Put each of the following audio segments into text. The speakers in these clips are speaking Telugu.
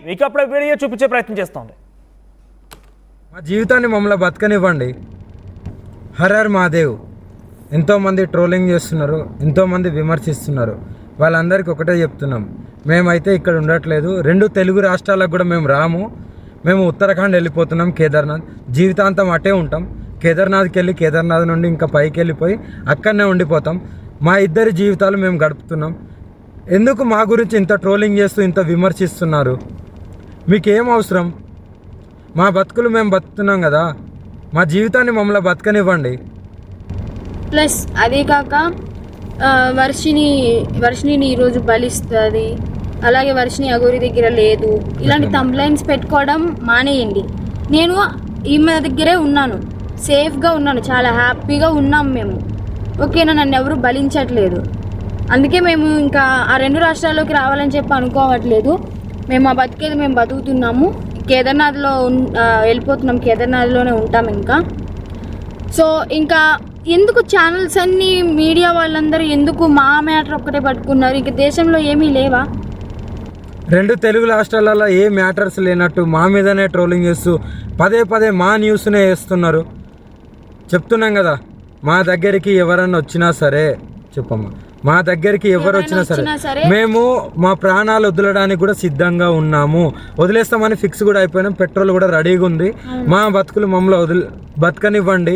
మీకు అప్పుడే వీడియో చూపించే ప్రయత్నం చేస్తోంది. మా జీవితాన్ని మమ్మల్ని బతకనివ్వండి. Her her Mahadev. ఎంతోమంది ట్రోలింగ్ చేస్తున్నారు, ఎంతోమంది విమర్శిస్తున్నారు. వాళ్ళందరికీ ఒకటే చెప్తున్నాం, మేమైతే ఇక్కడ ఉండట్లేదు. 2 తెలుగు రాష్ట్రాలకు కూడా మేము రాము. మేము ఉత్తరాఖండ్ వెళ్ళిపోతున్నాం, కేదార్నాథ్. జీవితాంతం అటే ఉంటాం. కేదార్నాథ్కి వెళ్ళి కేదార్నాథ్ నుండి ఇంకా పైకి వెళ్ళిపోయి అక్కడనే ఉండిపోతాం. మా ఇద్దరి జీవితాలు మేము గడుపుతున్నాం. ఎందుకు మా గురించి ఇంత ట్రోలింగ్ చేస్తూ ఇంత విమర్శిస్తున్నారు? మీకేం అవసరం? మా బతుకులు మేము బతుకుతున్నాం కదా, మా జీవితాన్ని మమ్మల్ని బతకనివ్వండి. ప్లస్ అదే కాక వర్షిని ఈరోజు బలిస్తుంది, అలాగే వర్షిని అగోరి దగ్గర లేదు, ఇలాంటి కంప్లైంట్స్ పెట్టుకోవడం మానేయండి. నేను ఈమె దగ్గరే ఉన్నాను, సేఫ్గా ఉన్నాను, చాలా హ్యాపీగా ఉన్నాం మేము. ఓకేనా, నన్ను ఎవరు బలించట్లేదు. అందుకే మేము ఇంకా ఆ 2 రాష్ట్రాల్లోకి రావాలని చెప్పి అనుకోవట్లేదు. మేము ఆ బతికేది మేము బతుకుతున్నాము. కేదార్నాథ్లో వెళ్ళిపోతున్నాం, కేదార్నాథ్లోనే ఉంటాం ఇంకా. సో ఇంకా ఎందుకు ఛానల్స్ అన్నీ, మీడియా వాళ్ళందరూ ఎందుకు మా మ్యాటర్ ఒక్కటే పట్టుకున్నారు? ఇంక దేశంలో ఏమీ లేవా? 2 తెలుగు రాష్ట్రాలలో ఏ మ్యాటర్స్ లేనట్టు మా మీదనే ట్రోలింగ్ చేస్తూ పదే మా న్యూస్నే వేస్తున్నారు. చెప్తున్నాం కదా, మా దగ్గరికి ఎవరన్నా వచ్చినా సరే, చెప్పమ్మా, మా దగ్గరికి ఎవరు వచ్చినా సరే మేము మా ప్రాణాలు వదలడానికి కూడా సిద్ధంగా ఉన్నాము. వదిలేస్తామని ఫిక్స్ కూడా అయిపోయినాం. పెట్రోల్ కూడా రెడీగా ఉంది. మా బతుకులు మమ్మల్ని బతకనివ్వండి.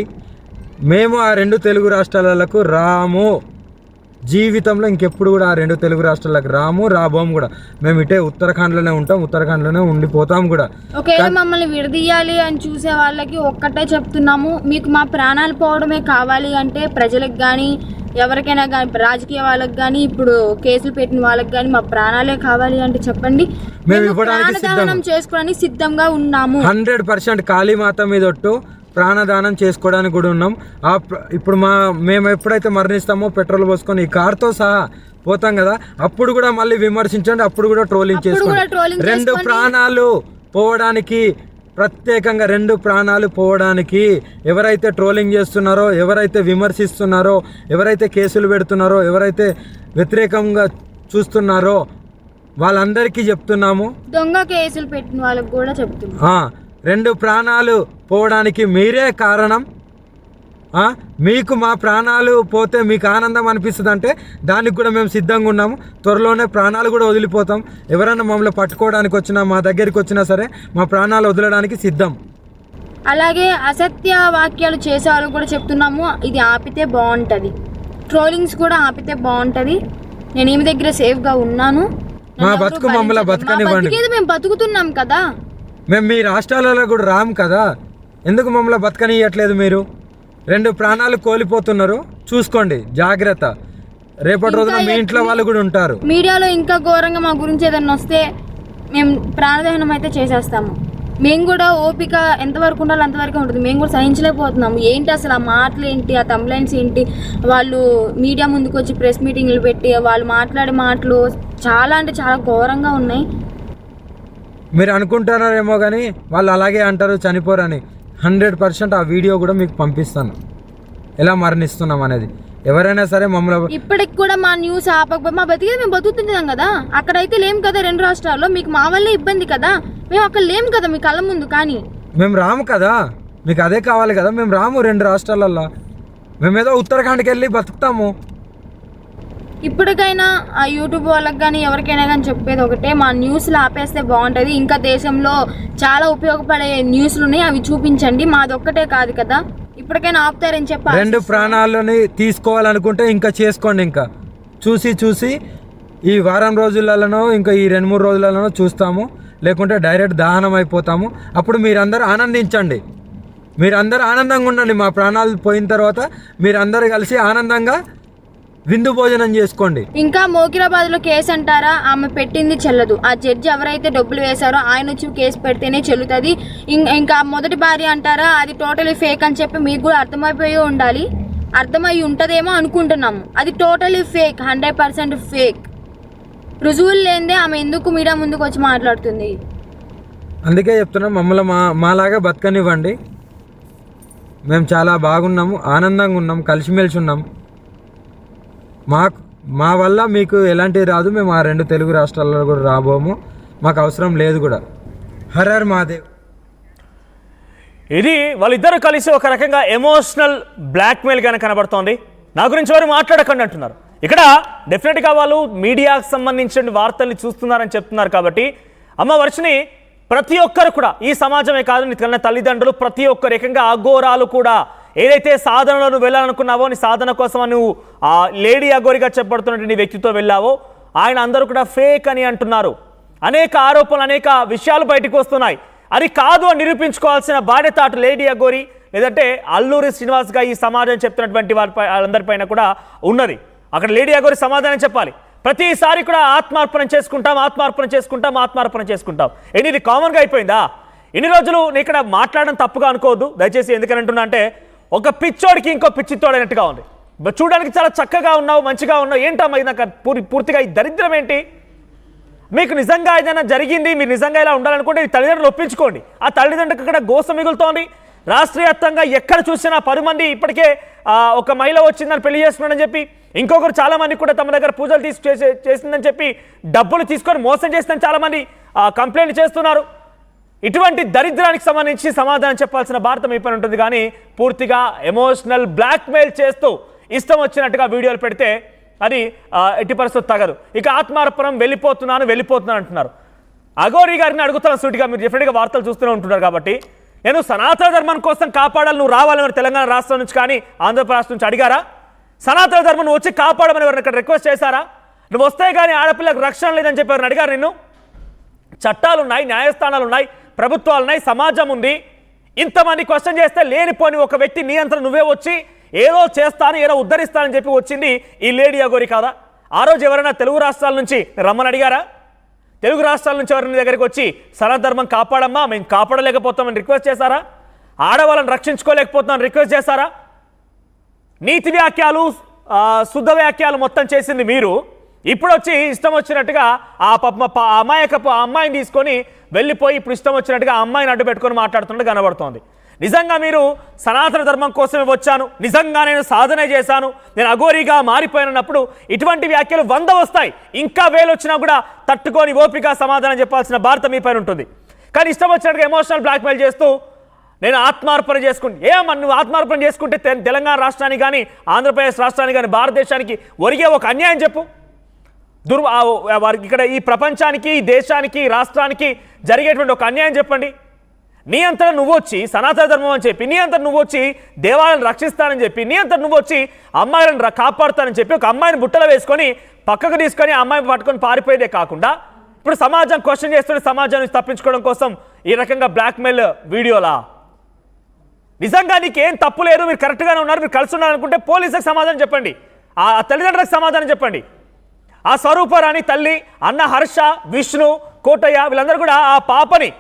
మేము ఆ 2 తెలుగు రాష్ట్రాలకు రాము. జీవితంలో ఇంకెప్పుడు కూడా ఆ 2 తెలుగు రాష్ట్రాలకు రాబోము కూడా. మేము ఇటే ఉత్తరాఖండ్లోనే ఉంటాం, ఉత్తరాఖండ్లోనే ఉండిపోతాం కూడా. ఒకవేళ మమ్మల్ని విడదీయాలి అని చూసే వాళ్ళకి ఒక్కటే చెప్తున్నాము, మీకు మా ప్రాణాలు పోవడమే కావాలి అంటే ప్రజలకు కానీ ఎవరికైనా కానీ, రాజకీయ వాళ్ళకి కానీ, ఇప్పుడు కేసులు పెట్టిన వాళ్ళకి కానీ మా ప్రాణాలే కావాలి అంటే చెప్పండి, మేము ఇవ్వడానికి చేసుకోవడానికి సిద్ధంగా ఉన్నాము. 100% కాళీమాత మీద ఒట్టు ప్రాణదానం చేసుకోవడానికి కూడా ఉన్నాం. ఇప్పుడు మేము ఎప్పుడైతే మరణిస్తామో పెట్రోల్ పోసుకొని ఈ కార్తో సహా పోతాం కదా, అప్పుడు కూడా మళ్ళీ విమర్శించండి, అప్పుడు కూడా ట్రోలింగ్ చేసుకోండి. 2 ప్రాణాలు పోవడానికి, ప్రత్యేకంగా 2 ప్రాణాలు పోవడానికి ఎవరైతే ట్రోలింగ్ చేస్తున్నారో, ఎవరైతే విమర్శిస్తున్నారో, ఎవరైతే కేసులు పెడుతున్నారో, ఎవరైతే వ్యతిరేకంగా చూస్తున్నారో వాళ్ళందరికీ చెప్తున్నాము. దొంగ కేసులు పెట్టిన వాళ్ళకి కూడా చెప్తున్నాం, 2 ప్రాణాలు పోవడానికి మీరే కారణం. మీకు మా ప్రాణాలు పోతే మీకు ఆనందం అనిపిస్తుంది అంటే దానికి కూడా మేము సిద్ధంగా ఉన్నాము. త్వరలోనే ప్రాణాలు కూడా వదిలిపోతాం. ఎవరైనా మమ్మల్ని పట్టుకోవడానికి వచ్చినా, మా దగ్గరికి వచ్చినా సరే మా ప్రాణాలు వదలడానికి సిద్ధం. అలాగే అసత్య వాక్యాలు చేసేవాళ్ళు కూడా చెప్తున్నాము, ఇది ఆపితే బాగుంటుంది. ట్రోలింగ్స్ కూడా ఆపితే బాగుంటుంది. నేను ఈమె దగ్గర సేఫ్గా ఉన్నాను. మా బతుకు మమ్మల్ని బతకనివ్వండి. మేము బతుకుతున్నాం కదా, మేము మీ రాష్ట్రాలలో కూడా రాము కదా, ఎందుకు మమ్మల్ని బతకనియట్లేదు? మీరు 2 ప్రాణాలు కోల్పోతున్నారు, చూసుకోండి, జాగ్రత్త. రేపటి రోజున మీ ఇంట్లో వాళ్ళు కూడా ఉంటారు. మీడియాలో ఇంకా ఘోరంగా మా గురించి ఏదన్నా వస్తే మేము ప్రాణదహనం అయితే చేసేస్తాము. మేము కూడా ఓపిక ఎంతవరకు ఉండాలో అంతవరకు ఉంటుంది. మేము కూడా సహించలేకపోతున్నాము. ఏంటి అసలు ఆ మాటలు ఏంటి, ఆ కంప్లైంట్స్ ఏంటి, వాళ్ళు మీడియా ముందుకు వచ్చి ప్రెస్ మీటింగ్లు పెట్టి వాళ్ళు మాట్లాడే మాటలు చాలా అంటే చాలా ఘోరంగా ఉన్నాయి. మీరు అనుకుంటున్నారేమో కానీ వాళ్ళు అలాగే అంటారు, చనిపోరని. 100% ఆ వీడియో కూడా మీకు పంపిస్తాను, ఎలా మరణిస్తున్నాం అనేది. ఎవరైనా సరే మమ్మల్ని ఇప్పటికి కూడా మా న్యూస్ ఆపకపోతే మా బతికేది మేము బతుకుతున్నాం కదా. అక్కడైతే లేం కదా 2 రాష్ట్రాల్లో, మీకు మా వల్లే ఇబ్బంది కదా. మేము అక్కడ లేం కదా మీ కళ్ళ ముందు. కానీ మేము రాము కదా, మీకు అదే కావాలి కదా. మేము రాము 2 రాష్ట్రాలల్లో, మేమేదో ఉత్తరాఖండ్కి వెళ్ళి బతుకుతాము. ఇప్పటికైనా ఆ యూట్యూబ్ వాళ్ళకి కానీ ఎవరికైనా కానీ చెప్పేది ఒకటే, మా న్యూస్లు ఆపేస్తే బాగుంటుంది. ఇంకా దేశంలో చాలా ఉపయోగపడే న్యూస్లు ఉన్నాయి, అవి చూపించండి. మాది ఒక్కటే కాదు కదా, ఇప్పటికైనా ఆపుతారని చెప్పి. 2 ప్రాణాలని తీసుకోవాలనుకుంటే ఇంకా చేసుకోండి. ఇంకా చూసి ఈ వారం రోజులలోనో ఇంకా ఈ 2-3 రోజులలోనో చూస్తాము, లేకుంటే డైరెక్ట్ దహనం అయిపోతాము. అప్పుడు మీరందరూ ఆనందించండి, మీరందరూ ఆనందంగా ఉండండి. మా ప్రాణాలు పోయిన తర్వాత మీరందరూ కలిసి ఆనందంగా విందు భోజనం చేసుకోండి. ఇంకా మోకిరాబాద్ లో కేసు అంటారా, ఆమె పెట్టింది చెల్లదు. ఆ జడ్జి ఎవరైతే డబ్బులు వేశారో ఆయన వచ్చి కేసు పెడితేనే చెల్లుతుంది. ఇంకా మొదటి భార్య అంటారా, అది టోటలీ ఫేక్ అని చెప్పి మీకు కూడా అర్థమైపోయి ఉండాలి. అర్థమై ఉంటుందేమో అనుకుంటున్నాము. అది టోటలీ ఫేక్, 100% ఫేక్. రుజువులు లేదే ఆమె ఎందుకు మీడియా ముందుకు వచ్చి మాట్లాడుతుంది? అందుకే చెప్తున్నాం, మమ్మల్ని మాలాగా బతకనివ్వండి. మేము చాలా బాగున్నాము, ఆనందంగా ఉన్నాం, కలిసిమెలిసి ఉన్నాం. మా వల్ల మీకు ఎలాంటివి రాదు. మేము ఆ 2 తెలుగు రాష్ట్రాల్లో కూడా రాబోము. మాకు అవసరం లేదు కూడా. Her her Mahadev. ఇది వాళ్ళిద్దరూ కలిసి ఒక రకంగా ఎమోషనల్ బ్లాక్మెయిల్గానే కనబడుతోంది. నా గురించి ఎవరు మాట్లాడకండి అంటున్నారు. ఇక్కడ డెఫినెట్గా వాళ్ళు మీడియాకు సంబంధించిన వార్తల్ని చూస్తున్నారని చెప్తున్నారు. కాబట్టి అమ్మ వర్షిని ప్రతి ఒక్కరు కూడా ఈ సమాజమే కాదు, నీ కన్నా తల్లిదండ్రులు ప్రతి ఒక్కరు ఏకంగా అఘోరాలు కూడా ఏదైతే సాధనలో నువ్వు వెళ్ళాలనుకున్నావో, నీ సాధన కోసం నువ్వు ఆ లేడీ అఘోరిగా చెప్పబడుతున్నటువంటి వ్యక్తితో వెళ్ళావో ఆయన అందరూ కూడా ఫేక్ అని అంటున్నారు. అనేక ఆరోపణలు, అనేక విషయాలు బయటకు వస్తున్నాయి. అది కాదు అని నిరూపించుకోవాల్సిన బాధ్యత అటు లేడీ అఘోరి లేదంటే అల్లూరి శ్రీనివాస్గా ఈ సమాజం చెప్తున్నటువంటి వాళ్ళందరిపైన కూడా ఉన్నది. అక్కడ లేడీ అఘోరి సమాధానం చెప్పాలి. ప్రతిసారి కూడా ఆత్మార్పణ చేసుకుంటాం. ఇది కామన్గా అయిపోయిందా? ఇన్ని రోజులు నేను ఇక్కడ మాట్లాడడం తప్పుగా అనుకోవద్దు దయచేసి. ఎందుకని అంటున్నా అంటే ఒక పిచ్చోడికి ఇంకో పిచ్చితోడైనట్టుగా ఉంది. చూడడానికి చాలా చక్కగా ఉన్నావు, మంచిగా ఉన్నావు, ఏంటమ్మా ఇది నాకు పూర్తిగా ఈ దరిద్రం ఏంటి? మీకు నిజంగా ఏదైనా జరిగింది, మీరు నిజంగా ఇలా ఉండాలనుకుంటే ఈ తల్లిదండ్రులు ఒప్పించుకోండి. ఆ తల్లిదండ్రులకు ఇక్కడ గోస మిగులుతోంది. రాష్ట్రవ్యాప్తంగా ఎక్కడ చూసినా 10 మంది ఇప్పటికే ఒక మహిళ వచ్చిందని పెళ్లి చేసుకున్నాడని చెప్పి, ఇంకొకరు చాలామంది కూడా తమ దగ్గర పూజలు చేసిందని చెప్పి డబ్బులు తీసుకొని మోసం చేసిందని చాలామంది కంప్లైంట్ చేస్తున్నారు. ఇటువంటి దరిద్రానికి సంబంధించి సమాధానం చెప్పాల్సిన భారత మీ పని ఉంటుంది. కానీ పూర్తిగా ఎమోషనల్ బ్లాక్మెయిల్ చేస్తూ ఇష్టం వచ్చినట్టుగా వీడియోలు పెడితే అది ఎట్టి పరిస్థితి తగదు. ఇక ఆత్మార్పణం వెళ్ళిపోతున్నాను అంటున్నారు. అఘోరి గారిని అడుగుతాను సూటిగా, మీరు డెఫినెట్గా వార్తలు చూస్తూనే ఉంటున్నారు కాబట్టి, నేను సనాతన ధర్మం కోసం కాపాడాలి, నువ్వు రావాలని తెలంగాణ రాష్ట్రం నుంచి కానీ ఆంధ్రప్రదేశ్ నుంచి అడిగారా? సనాతన ధర్మం నువ్వు వచ్చి కాపాడమని ఎవరిని ఇక్కడ రిక్వెస్ట్ చేశారా? నువ్వు వస్తే కానీ ఆడపిల్లకు రక్షణ లేదని చెప్పి ఎవరిని అడిగారు నిన్ను? చట్టాలు ఉన్నాయి, న్యాయస్థానాలు ఉన్నాయి, ప్రభుత్వాలు ఉన్నాయి, సమాజం ఉంది. ఇంతమంది క్వశ్చన్ చేస్తే లేనిపోని ఒక వ్యక్తి నీ అంతా నువ్వే వచ్చి ఏదో చేస్తాను, ఏదో ఉద్ధరిస్తానని చెప్పి వచ్చింది ఈ లేడీ అఘోరి కాదా? ఆ రోజు ఎవరైనా తెలుగు రాష్ట్రాల నుంచి రమ్మని అడిగారా? తెలుగు రాష్ట్రాల నుంచి ఎవరైనా దగ్గరికి వచ్చి సనాతన ధర్మం కాపాడమ్మా, మేము కాపాడలేకపోతామని రిక్వెస్ట్ చేశారా? ఆడవాళ్ళని రక్షించుకోలేకపోతామని రిక్వెస్ట్ చేశారా? నీతి వ్యాఖ్యలు, శుద్ధ వ్యాఖ్యలు మొత్తం చేసింది మీరు. ఇప్పుడు వచ్చి ఇష్టం వచ్చినట్టుగా అమ్మాయిని తీసుకొని వెళ్ళిపోయి ఇప్పుడు ఇష్టం వచ్చినట్టుగా అమ్మాయిని అడ్డు పెట్టుకొని మాట్లాడుతుంటే కనబడుతోంది. నిజంగా మీరు సనాతన ధర్మం కోసమే వచ్చాను, నిజంగా నేను సాధనే చేశాను, నేను అఘోరిగా మారిపోయినప్పుడు ఇటువంటి వ్యాఖ్యలు 100 వస్తాయి. ఇంకా 1000 వచ్చినా కూడా తట్టుకొని ఓపిక సమాధానం చెప్పాల్సిన భారత మీ పైన ఉంటుంది. కానీ ఇష్టం వచ్చినట్టుగా ఎమోషనల్ బ్లాక్మెయిల్ చేస్తూ నేను ఆత్మార్పణ చేసుకుంటే నువ్వు ఆత్మార్పణ చేసుకుంటే తెలంగాణ రాష్ట్రానికి కానీ ఆంధ్రప్రదేశ్ రాష్ట్రానికి కానీ భారతదేశానికి ఒరిగే ఒక అన్యాయం చెప్పు. వారికి ఇక్కడ ఈ ప్రపంచానికి, ఈ దేశానికి, రాష్ట్రానికి జరిగేటువంటి ఒక అన్యాయం చెప్పండి. నీ అంతా నువ్వు వచ్చి సనాతన ధర్మం అని చెప్పి, నీ అంతా నువ్వు వచ్చి దేవాలయాన్ని రక్షిస్తానని చెప్పి, నీ అంతా నువ్వు వచ్చి అమ్మాయిలను కాపాడుతానని చెప్పి ఒక అమ్మాయిని బుట్టలో వేసుకొని పక్కకు తీసుకొని అమ్మాయిని పట్టుకొని పారిపోయేదే కాకుండా ఇప్పుడు సమాజం క్వశ్చన్ చేస్తున్న సమాజాన్ని తప్పించుకోవడం కోసం ఈ రకంగా బ్లాక్మెయిల్ వీడియోలా? నిజంగా నీకేం తప్పు లేదు, మీరు కరెక్ట్గానే ఉన్నారు, మీరు కలిసి ఉన్నారనుకుంటే పోలీసులకు సమాధానం చెప్పండి, ఆ తల్లిదండ్రులకు సమాధానం చెప్పండి. ఆ స్వరూపరాణి తల్లి, అన్న హర్ష, విష్ణు, కోటయ్య వీళ్ళందరూ కూడా ఆ పాపని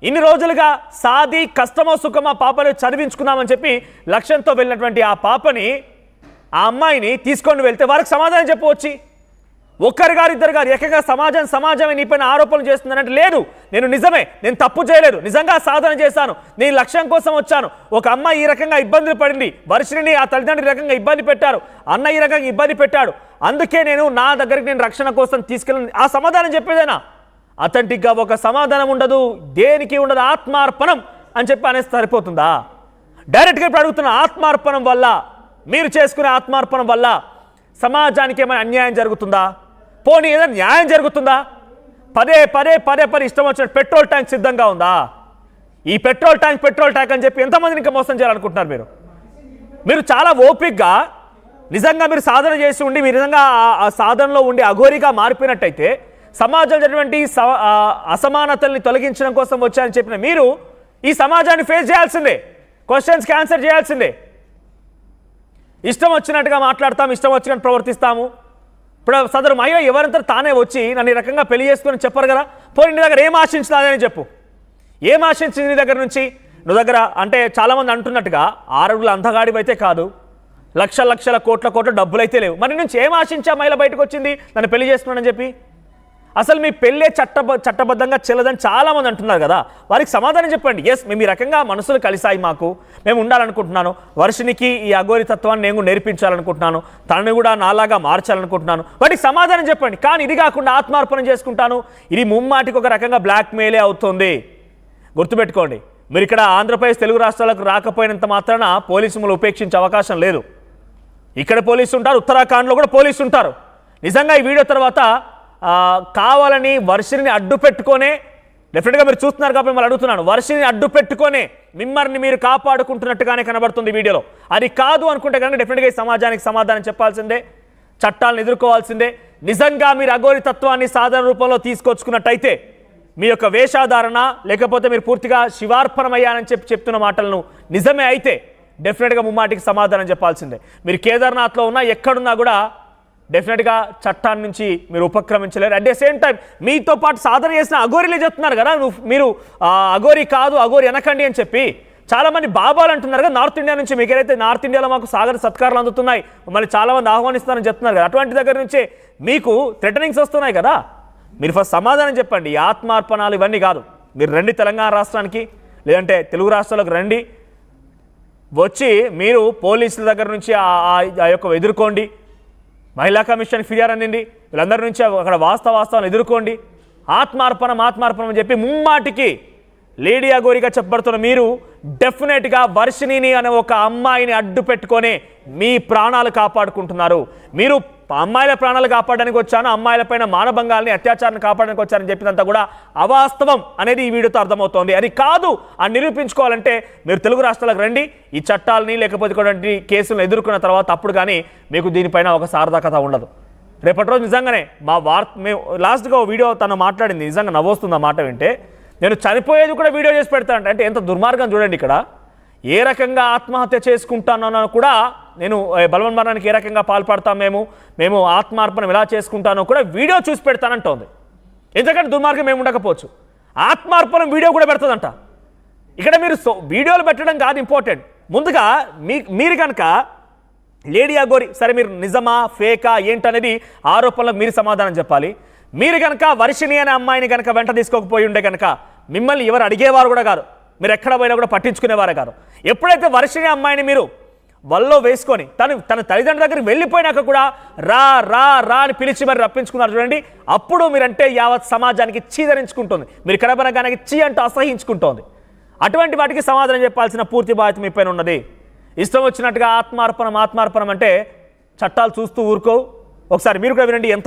ఇన్ని రోజులుగా సాది కష్టమో సుఖమో పాపని చదివించుకుందామని చెప్పి లక్ష్యంతో వెళ్ళినటువంటి ఆ పాపని, ఆ అమ్మాయిని తీసుకొని వెళ్తే వారికి సమాధానం చెప్పవచ్చు. ఒక్కరు గారు, ఇద్దరు గారు ఏకంగా సమాజమే నీ పైన ఆరోపణలు చేస్తుందంటే లేదు, నేను తప్పు చేయలేదు, నిజంగా సాధన చేశాను, నేను లక్ష్యం కోసం వచ్చాను. ఒక అమ్మాయి ఈ రకంగా ఇబ్బందులు పడింది, వర్షిని ఆ తల్లిదండ్రులు ఈ రకంగా ఇబ్బంది పెట్టారు, అన్న ఈ రకంగా ఇబ్బంది పెట్టాడు, అందుకే నా దగ్గరికి నేను రక్షణ కోసం తీసుకెళ్ళి ఆ సమాధానం చెప్పేదేనా? అథెంటిక్గా ఒక సమాధానం ఉండదు, దేనికి ఉండదు. ఆత్మార్పణం అని చెప్పి అనేసి సరిపోతుందా? డైరెక్ట్గా ఇప్పుడు అడుగుతున్న, ఆత్మార్పణం వల్ల, మీరు చేసుకునే ఆత్మార్పణం వల్ల సమాజానికి ఏమైనా అన్యాయం జరుగుతుందా? పోనీ ఏదైనా న్యాయం జరుగుతుందా? పదే ఇష్టం వచ్చిన పెట్రోల్ ట్యాంక్ సిద్ధంగా ఉందా? ఈ పెట్రోల్ ట్యాంక్ అని చెప్పి ఎంతమందిని ఇంకా మోసం చేయాలనుకుంటున్నారు? మీరు చాలా ఓపిక్గా నిజంగా మీరు సాధన చేసి ఉండి, మీరు నిజంగా ఆ సాధనలో ఉండి అఘోరిగా మారిపోయినట్టయితే సమాజంలో జరిగినటువంటి అసమానతల్ని తొలగించడం కోసం వచ్చారని చెప్పిన మీరు ఈ సమాజాన్ని ఫేస్ చేయాల్సిందే, క్వశ్చన్స్కి ఆన్సర్ చేయాల్సిందే. ఇష్టం వచ్చినట్టుగా మాట్లాడతాము, ఇష్టం వచ్చినట్టు ప్రవర్తిస్తాము. ఇప్పుడు సదరు మహిళ ఎవరంతా తానే వచ్చి నన్ను ఈ రకంగా పెళ్లి చేసుకుని చెప్పరు కదా. పోనీ నీ దగ్గర ఏం ఆశించినాదని చెప్పు, ఏం ఆశించింది నీ దగ్గర నుంచి? నువ్వు దగ్గర అంటే చాలామంది అంటున్నట్టుగా 6 అడుగుల అంధగాడివి అయితే కాదు, లక్షల కోట్ల డబ్బులు అయితే లేవు. మరి నుంచి ఏం ఆశించా మహిళ బయటకు వచ్చింది నన్ను పెళ్లి చేసుకున్నానని చెప్పి? అసలు మీ పెళ్ళే చట్టబద్ధంగా చెల్లదని చాలామంది అంటున్నారు కదా, వారికి సమాధానం చెప్పండి. ఎస్, మేము ఈ రకంగా మనసులు కలిసాయి, మాకు మేము ఉండాలనుకుంటున్నాను, వర్షినికి ఈ అఘోరి తత్వాన్ని నేను నేర్పించాలనుకుంటున్నాను, తనని కూడా నాలాగా మార్చాలనుకుంటున్నాను, వాటికి సమాధానం చెప్పండి. కానీ ఇది కాకుండా ఆత్మార్పణ చేసుకుంటాను, ఇది ముమ్మాటికి ఒక రకంగా బ్లాక్మెయిలే అవుతుంది. గుర్తుపెట్టుకోండి, మీరు ఇక్కడ ఆంధ్రప్రదేశ్ తెలుగు రాష్ట్రాలకు రాకపోయినంత మాత్రాన పోలీసులు ఉపేక్షించే అవకాశం లేదు. ఇక్కడ పోలీసు ఉంటారు, ఉత్తరాఖండ్లో కూడా పోలీసు ఉంటారు. నిజంగా ఈ వీడియో తర్వాత కావాలని వర్షిని అడ్డు పెట్టుకొనే, డెఫినెట్గా మీరు చూస్తున్నారు కాబట్టి మిమ్మల్ని అడుగుతున్నాను, వర్షిని అడ్డు పెట్టుకొనే మిమ్మల్ని మీరు కాపాడుకుంటున్నట్టుగానే కనబడుతుంది వీడియోలో. అది కాదు అనుకుంటే కనుక డెఫినెట్గా ఈ సమాజానికి సమాధానం చెప్పాల్సిందే, చట్టాలను ఎదుర్కోవాల్సిందే. నిజంగా మీరు అఘోరి తత్వాన్ని సాధారణ రూపంలో తీసుకొచ్చుకున్నట్టయితే మీ యొక్క వేషాధారణ లేకపోతే మీరు పూర్తిగా శివార్పణమయ్యానని చెప్తున్న మాటలను నిజమే అయితే డెఫినెట్గా ముమ్మాటికి సమాధానం చెప్పాల్సిందే. మీరు కేదార్నాథ్లో ఉన్నా ఎక్కడున్నా కూడా డెఫినెట్గా చట్టాన్ని నుంచి మీరు ఉపక్రమించలేరు. అట్ ద సేమ్ టైం మీతో పాటు సాధన చేసిన అఘోరీలే చెప్తున్నారు కదా, మీరు అఘోరి కాదు, అఘోరి అనకండి అని చెప్పి. చాలామంది బాబాలు అంటున్నారు కదా నార్త్ ఇండియా నుంచి, మీకు ఏదైతే నార్త్ ఇండియాలో మాకు సాగర సత్కారాలు అందుతున్నాయి, మళ్ళీ చాలామంది ఆహ్వానిస్తున్నారని చెప్తున్నారు కదా, అటువంటి దగ్గర నుంచే మీకు థ్రెటనింగ్స్ వస్తున్నాయి కదా. మీరు ఫస్ట్ సమాధానం చెప్పండి. ఈ ఆత్మార్పణాలు ఇవన్నీ కాదు. మీరు రండి తెలంగాణ రాష్ట్రానికి, లేదంటే తెలుగు రాష్ట్రాలకు రండి, వచ్చి మీరు పోలీసుల దగ్గర నుంచి ఆ యొక్క ఎదుర్కోండి, మహిళా కమిషన్ ఫిర్యాదు అందింది, వీళ్ళందరి నుంచి అక్కడ వాస్తవాలను ఎదుర్కోండి. ఆత్మార్పణం అని చెప్పి ముమ్మాటికి లేడీ అఘోరిగా చెప్పబడుతున్న మీరు డెఫినెట్గా వర్షిణిని అనే ఒక అమ్మాయిని అడ్డు పెట్టుకొని మీ ప్రాణాలు కాపాడుకుంటున్నారు. మీరు అమ్మాయిల ప్రాణాలు కాపాడడానికి వచ్చాను, అమ్మాయిలపైన మానభంగాల్ని అత్యాచారాన్ని కాపాడడానికి వచ్చారని చెప్పినంత కూడా అవాస్తవం అనేది ఈ వీడియోతో అర్థమవుతోంది. అది కాదు అని నిరూపించుకోవాలంటే మీరు తెలుగు రాష్ట్రాలకు రండి, ఈ చట్టాలని లేకపోతే కేసులను ఎదుర్కొన్న తర్వాత అప్పుడు కానీ మీకు దీనిపైన ఒక సార్థకత ఉండదు. రేపటి రోజు నిజంగానే మేము లాస్ట్గా వీడియో తను మాట్లాడింది, నిజంగా నవ్వొస్తుంది ఆ మాట వింటే. నేను చనిపోయేది కూడా వీడియో చేసి పెడతానంటే, అంటే ఎంత దుర్మార్గం చూడండి. ఇక్కడ ఏ రకంగా ఆత్మహత్య చేసుకుంటానో కూడా, నేను బలవన్మరణానికి ఏ రకంగా పాల్పడతాం, మేము ఆత్మార్పణం ఎలా చేసుకుంటానో కూడా వీడియో చూసి పెడతానంటోంది. ఎందుకంటే దుర్మార్గం ఏమి ఉండకపోవచ్చు, ఆత్మార్పణం వీడియో కూడా పెడుతుందంట. ఇక్కడ మీరు వీడియోలు పెట్టడం కాదు ఇంపార్టెంట్, ముందుగా మీరు కనుక లేడీ అఘోరి, సరే మీరు నిజమా ఫేకా ఏంటనేది ఆరోపణలకు మీరు సమాధానం చెప్పాలి. మీరు కనుక వర్షిణి అనే అమ్మాయిని కనుక వెంట తీసుకోకపోయి ఉండే కనుక మిమ్మల్ని ఎవరు అడిగేవారు కూడా కాదు, మీరు ఎక్కడ పోయినా కూడా పట్టించుకునేవారే కాదు. ఎప్పుడైతే వర్షిణి అమ్మాయిని మీరు వల్లో వేసుకొని తన తల్లిదండ్రుల దగ్గరికి వెళ్ళిపోయినాక కూడా రా రా రా అని పిలిచి మరి రప్పించుకున్నారు చూడండి, అప్పుడు మీరంటే యావత్ సమాజానికి చీదరించుకుంటుంది, మీరు కరబనగానికి చీ అంటూ అసహించుకుంటోంది. అటువంటి వాటికి సమాధానం చెప్పాల్సిన పూర్తి బాధ్యత మీ పైన ఉన్నది. ఇష్టం వచ్చినట్టుగా ఆత్మార్పణం అంటే చట్టాలు చూస్తూ ఊరుకోవు. ఒకసారి మీరు కూడా వినండి ఎంత